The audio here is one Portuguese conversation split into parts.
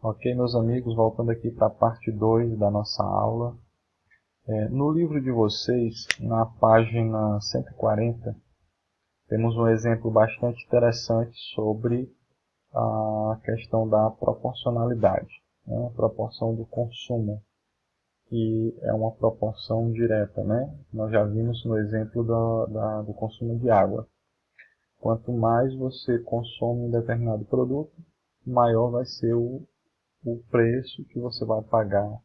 Ok, meus amigos, voltando aqui para a parte 2 da nossa aula. No livro de vocês, na página 140, temos um exemplo bastante interessante sobre a questão da proporcionalidade, né? A proporção do consumo, que é uma proporção direta, né? Nós já vimos no exemplo do consumo de água. Quanto mais você consome um determinado produto, maior vai ser o preço que você vai pagar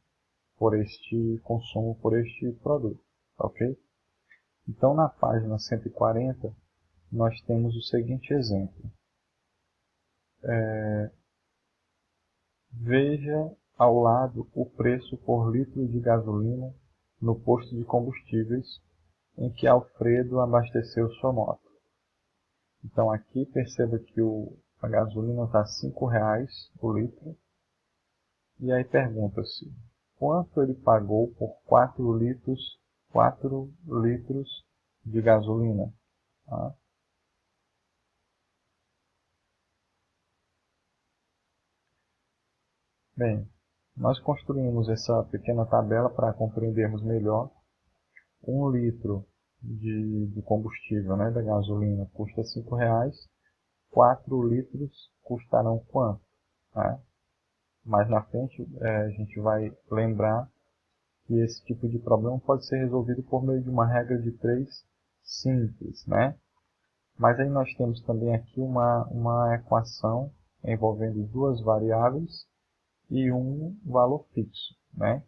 por este consumo, por este produto, ok? Então, na página 140, nós temos o seguinte exemplo. Veja ao lado o preço por litro de gasolina no posto de combustíveis em que Alfredo abasteceu sua moto. Então, aqui perceba que a gasolina está R$ 5,00 o litro. E aí pergunta-se, quanto ele pagou por 4 litros de gasolina? Tá? Bem, nós construímos essa pequena tabela para compreendermos melhor. 1 litro de combustível, né, da gasolina, custa R$ 5,00. 4 litros custarão quanto? Tá? Mais na frente, a gente vai lembrar que esse tipo de problema pode ser resolvido por meio de uma regra de 3 simples, né? Mas aí nós temos também aqui uma equação envolvendo duas variáveis e um valor fixo, né?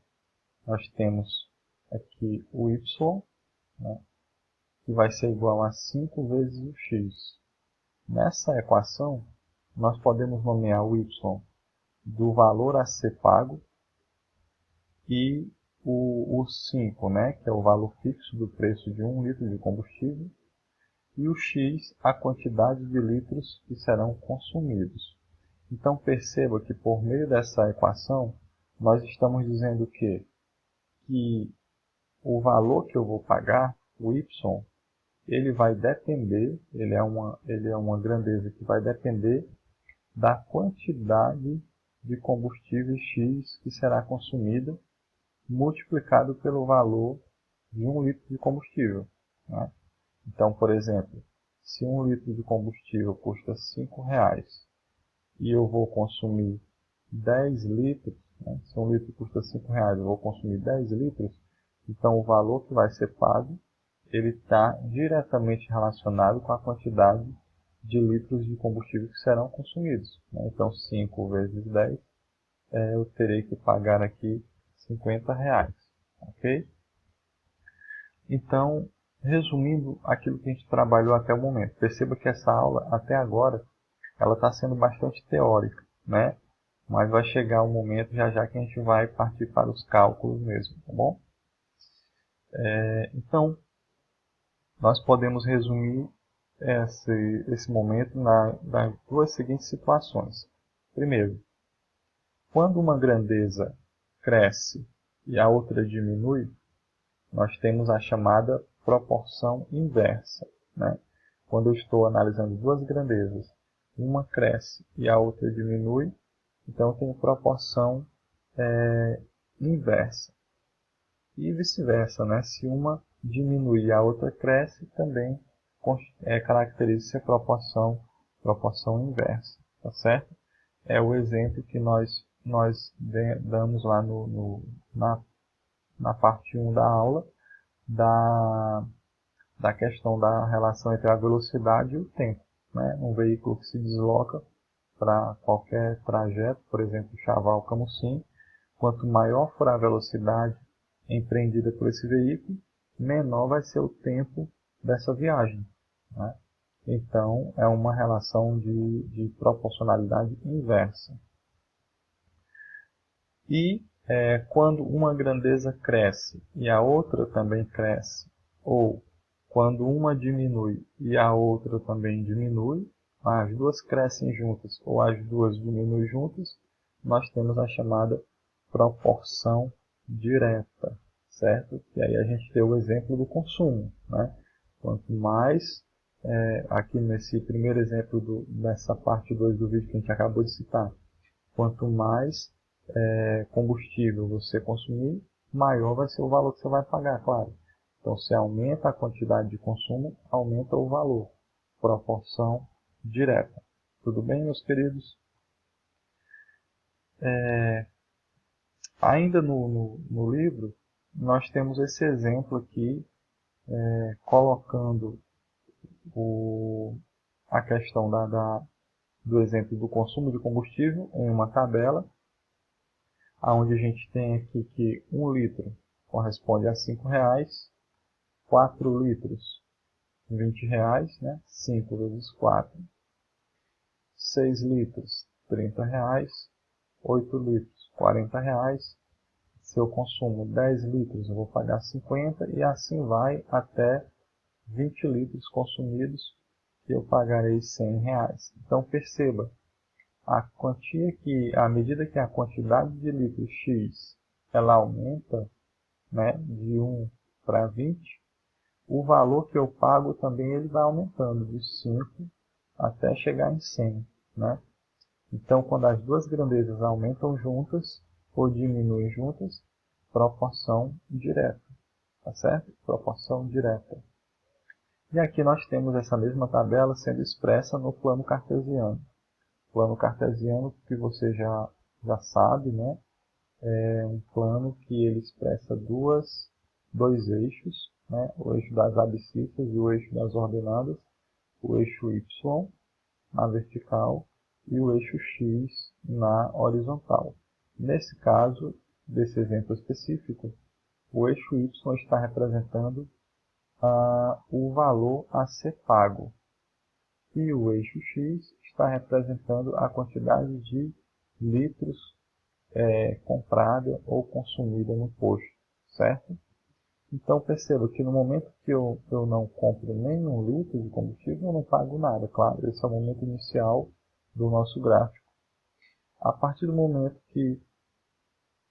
Nós temos aqui o y, né, que vai ser igual a 5 vezes o x. Nessa equação, nós podemos nomear o y do valor a ser pago e o 5, né, que é o valor fixo do preço de 1 litro de combustível, e o x, a quantidade de litros que serão consumidos. Então perceba que por meio dessa equação, nós estamos dizendo que o valor que eu vou pagar, o y, ele vai depender, ele é uma grandeza que vai depender da quantidade de combustível X que será consumida, multiplicado pelo valor de 1 litro de combustível, né? Então, por exemplo, se 1 litro de combustível custa R$ 5,00 e eu vou consumir 10 litros, né? Se 1 litro custa R$ 5,00, eu vou consumir 10 litros, então o valor que vai ser pago, ele está diretamente relacionado com a quantidade de litros de combustível que serão consumidos, né? Então 5 vezes 10, eu terei que pagar aqui R$ 50,00, ok? Então, resumindo aquilo que a gente trabalhou até o momento, perceba que essa aula, até agora, ela está sendo bastante teórica, né? Mas vai chegar um momento já já que a gente vai partir para os cálculos mesmo, tá bom? Então, nós podemos resumir esse momento nas duas seguintes situações. Primeiro, quando uma grandeza cresce e a outra diminui, nós temos a chamada proporção inversa, né? Quando eu estou analisando duas grandezas, uma cresce e a outra diminui, então eu tenho proporção inversa. E vice-versa, né? Se uma diminui e a outra cresce, também caracteriza-se a proporção inversa, tá certo? É o exemplo que nós damos lá na parte 1 da aula, da questão da relação entre a velocidade e o tempo, né? Um veículo que se desloca para qualquer trajeto, por exemplo, Chaval-Camusim, quanto maior for a velocidade empreendida por esse veículo, menor vai ser o tempo dessa viagem, né? Então, é uma relação de proporcionalidade inversa. E quando uma grandeza cresce e a outra também cresce, ou quando uma diminui e a outra também diminui, as duas crescem juntas ou as duas diminuem juntas, nós temos a chamada proporção direta, certo? E aí a gente tem o exemplo do consumo, né? Quanto mais, aqui nesse primeiro exemplo dessa parte 2 do vídeo que a gente acabou de citar, Quanto mais combustível você consumir, maior vai ser o valor que você vai pagar, claro. Então, se aumenta a quantidade de consumo, aumenta o valor. Proporção direta. Tudo bem, meus queridos? Ainda no livro, nós temos esse exemplo aqui, colocando a questão do exemplo do consumo de combustível em uma tabela, onde a gente tem aqui que 1 litro corresponde a R$5, 4 litros R$20, né? 5 vezes 4, 6 litros R$30, 8 litros R$40. Se eu consumo 10 litros, eu vou pagar 50 e assim vai até 20 litros consumidos, que eu pagarei R$100. Então perceba, à medida que a quantidade de litros X ela aumenta, né, de 1 para 20, o valor que eu pago também ele vai aumentando de 5 até chegar em 100. Né? Então, quando as duas grandezas aumentam juntas ou diminuem juntas, proporção direta. Tá certo? Proporção direta. E aqui nós temos essa mesma tabela sendo expressa no plano cartesiano. O plano cartesiano, que você já sabe, né? É um plano que ele expressa dois eixos, né? O eixo das abscissas e o eixo das ordenadas, o eixo Y na vertical e o eixo X na horizontal. Nesse caso, desse exemplo específico, o eixo Y está representando o valor a ser pago e o eixo X está representando a quantidade de litros comprada ou consumida no posto, certo? Então perceba que no momento que eu não compro nenhum litro de combustível, eu não pago nada, claro, esse é o momento inicial do nosso gráfico. A partir do momento que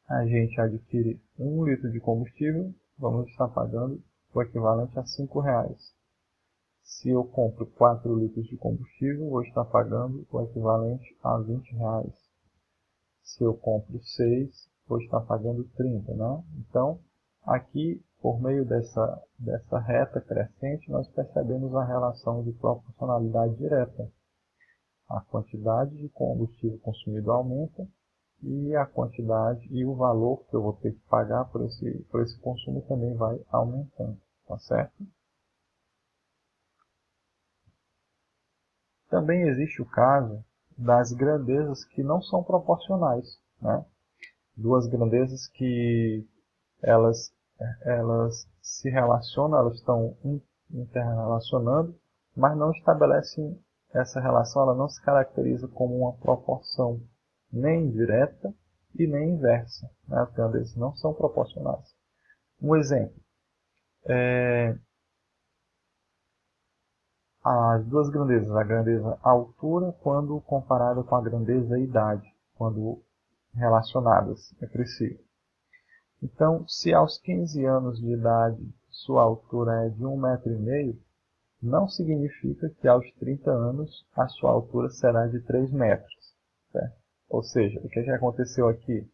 a gente adquire 1 litro de combustível, vamos estar pagando o equivalente a R$5. Se eu compro 4 litros de combustível, vou estar pagando o equivalente a R$20. Se eu compro 6, vou estar pagando 30, né? Então, aqui, por meio dessa reta crescente, nós percebemos a relação de proporcionalidade direta. A quantidade de combustível consumido aumenta e a quantidade e o valor que eu vou ter que pagar por esse consumo também vai aumentando, tá certo? Também existe o caso das grandezas que não são proporcionais, né? Duas grandezas que elas se relacionam, elas estão interrelacionando, mas não estabelecem essa relação, ela não se caracteriza como uma proporção nem direta e nem inversa. Né? As grandezas não são proporcionais. Um exemplo, as duas grandezas, a grandeza altura quando comparada com a grandeza idade, quando relacionadas entre si. Então, se aos 15 anos de idade sua altura é de 1,5 m, não significa que aos 30 anos a sua altura será de 3 metros. Certo? Ou seja, o que aconteceu aqui?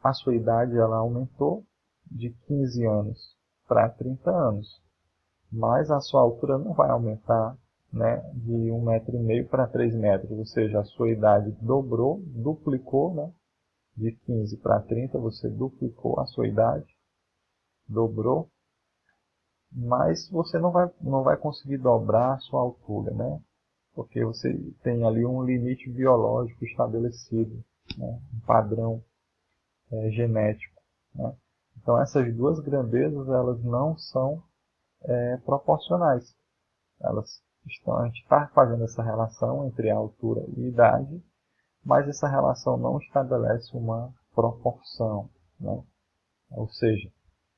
A sua idade ela aumentou de 15 anos para 30 anos, mas a sua altura não vai aumentar, né, de 1,5 m para 3 metros, ou seja, a sua idade dobrou, duplicou, né? De 15 para 30, você duplicou a sua idade, dobrou, mas você não vai conseguir dobrar a sua altura, né? Porque você tem ali um limite biológico estabelecido, né? Um padrão genético. Né? Então essas duas grandezas elas não são proporcionais. A gente está fazendo essa relação entre a altura e a idade, mas essa relação não estabelece uma proporção. Né? Ou seja,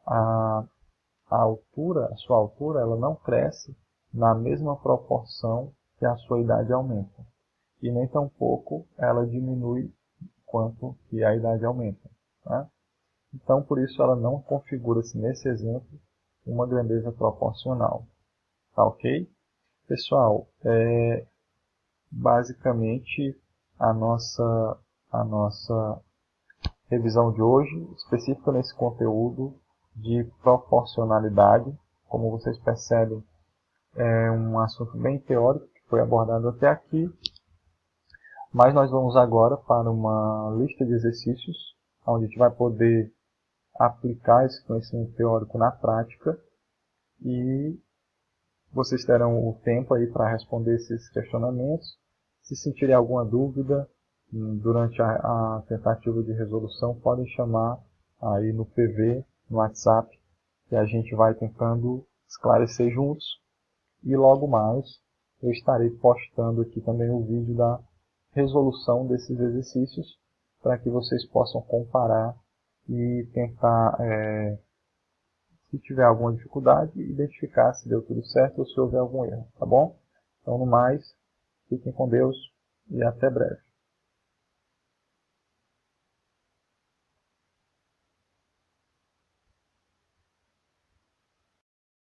a a sua altura, ela não cresce na mesma proporção que a sua idade aumenta. E nem tampouco ela diminui quanto que a idade aumenta. Tá? Então, por isso, ela não configura-se nesse exemplo uma grandeza proporcional. Tá ok? Pessoal, basicamente a nossa a nossa revisão de hoje, específica nesse conteúdo de proporcionalidade. Como vocês percebem, é um assunto bem teórico que foi abordado até aqui, mas nós vamos agora para uma lista de exercícios, onde a gente vai poder aplicar esse conhecimento teórico na prática, e vocês terão o tempo aí para responder esses questionamentos. Se sentirem alguma dúvida durante a tentativa de resolução, podem chamar aí no PV, no WhatsApp, que a gente vai tentando esclarecer juntos. E logo mais eu estarei postando aqui também o vídeo da resolução desses exercícios, para que vocês possam comparar e tentar, se tiver alguma dificuldade, identificar se deu tudo certo ou se houver algum erro, tá bom? Então, no mais, fiquem com Deus e até breve.